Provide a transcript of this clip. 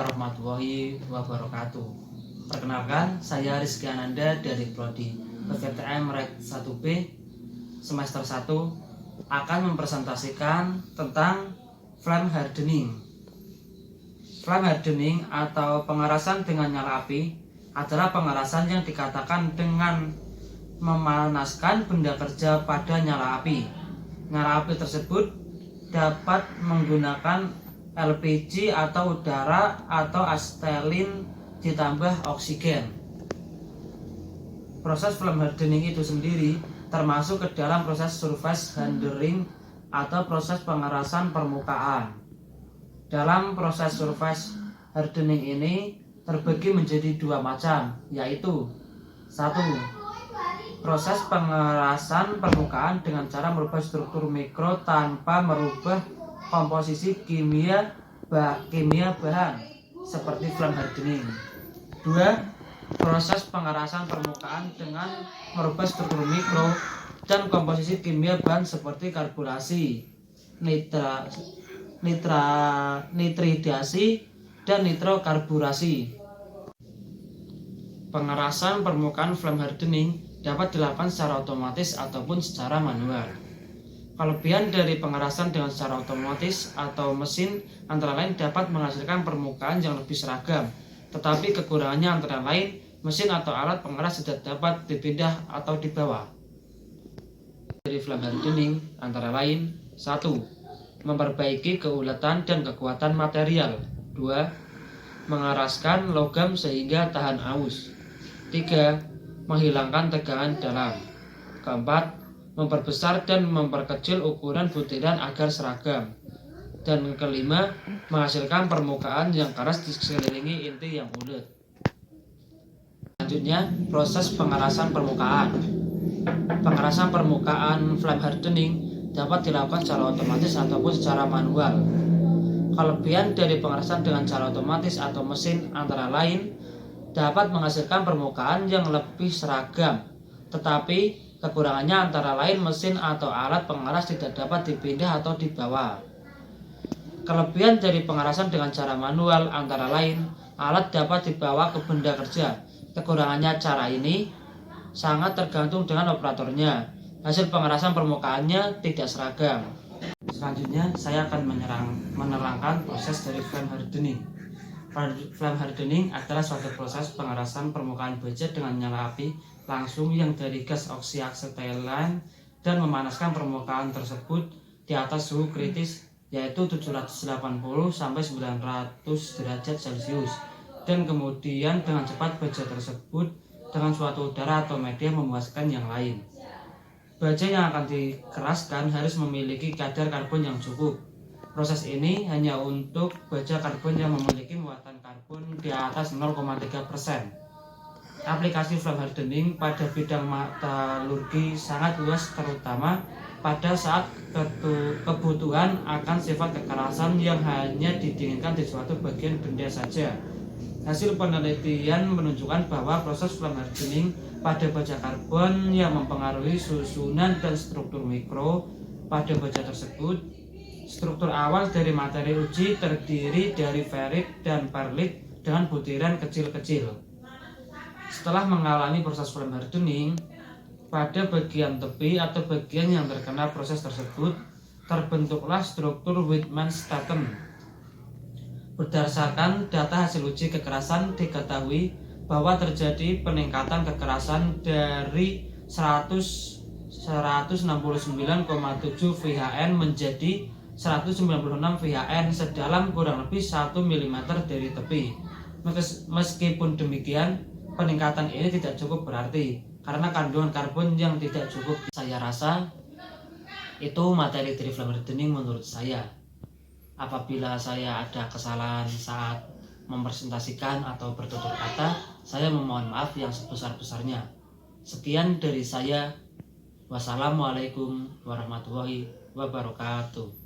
warahmatullahi wabarakatuh. Perkenalkan, saya Rizky Ananda dari Prodi PVTM Rek 1B semester 1 akan mempresentasikan tentang flame hardening. Flame hardening atau pengerasan dengan nyala api adalah pengerasan yang dikatakan dengan memanaskan benda kerja pada nyala api. Nyala api tersebut dapat menggunakan LPG atau udara atau asetilin ditambah oksigen. Proses flame hardening itu sendiri termasuk ke dalam proses surface rendering atau proses pengerasan permukaan. Dalam proses surface hardening ini terbagi menjadi dua macam, yaitu 1. Proses pengerasan permukaan dengan cara merubah struktur mikro tanpa merubah komposisi kimia bahan seperti flame hardening. 2. Proses pengerasan permukaan dengan merubah struktur mikro dan komposisi kimia bahan seperti karbonasi, nitridasi, dan nitrokarburasi. Pengerasan permukaan flame hardening dapat dilakukan secara otomatis ataupun secara manual. Kelebihan dari pengerasan dengan secara otomatis atau mesin antara lain dapat menghasilkan permukaan yang lebih seragam, tetapi kekurangannya antara lain mesin atau alat pengeras tidak dapat dipindah atau dibawa. Dari flame hardening antara lain 1. Memperbaiki keulatan dan kekuatan material. 2. Mengeraskan logam sehingga tahan aus. 3. Menghilangkan tegangan dalam. 4. Memperbesar dan memperkecil ukuran butiran agar seragam. Dan kelima, menghasilkan permukaan yang keras di sekelilingi inti yang bulat. Selanjutnya, proses pengerasan permukaan. Pengerasan permukaan flame hardening dapat dilakukan secara otomatis ataupun secara manual. Kelebihan dari pengerasan dengan cara otomatis atau mesin antara lain dapat menghasilkan permukaan yang lebih seragam, tetapi kekurangannya antara lain mesin atau alat pengeras tidak dapat dipindah atau dibawa. Kelebihan dari pengerasan dengan cara manual antara lain alat dapat dibawa ke benda kerja. Kekurangannya cara ini sangat tergantung dengan operatornya. Hasil pengerasan permukaannya tidak seragam. Selanjutnya saya akan menerangkan proses dari flame hardening. Flame hardening adalah suatu proses pengerasan permukaan baja dengan nyala api langsung yang dari gas oksiasetilin dan memanaskan permukaan tersebut di atas suhu kritis yaitu 780 sampai 900 derajat Celcius, dan kemudian dengan cepat baja tersebut dengan suatu udara atau media memuaskan yang lain. Baja yang akan dikeraskan harus memiliki kadar karbon yang cukup. Proses ini hanya untuk baja karbon yang memiliki muatan karbon di atas 0,3%. Aplikasi flame hardening pada bidang metalurgi sangat luas, terutama pada saat kebutuhan akan sifat kekerasan yang hanya didinginkan di suatu bagian benda saja. Hasil penelitian menunjukkan bahwa proses flame hardening pada baja karbon yang mempengaruhi susunan dan struktur mikro pada baja tersebut. Struktur awal dari materi uji terdiri dari ferrit dan perlit dengan butiran kecil-kecil. Setelah mengalami proses flame hardening, pada bagian tepi atau bagian yang terkena proses tersebut terbentuklah struktur Wittmann-Statten. Berdasarkan data hasil uji kekerasan diketahui bahwa terjadi peningkatan kekerasan dari 169,7 VHN menjadi 196 VHN sedalam kurang lebih 1 mm dari tepi. Meskipun demikian, peningkatan ini tidak cukup berarti karena kandungan karbon yang tidak cukup. Saya rasa itu materi dari flame hardening menurut saya. Apabila saya ada kesalahan saat mempresentasikan atau bertutur kata, saya memohon maaf yang sebesar-besarnya. Sekian dari saya. Wassalamualaikum warahmatullahi wabarakatuh.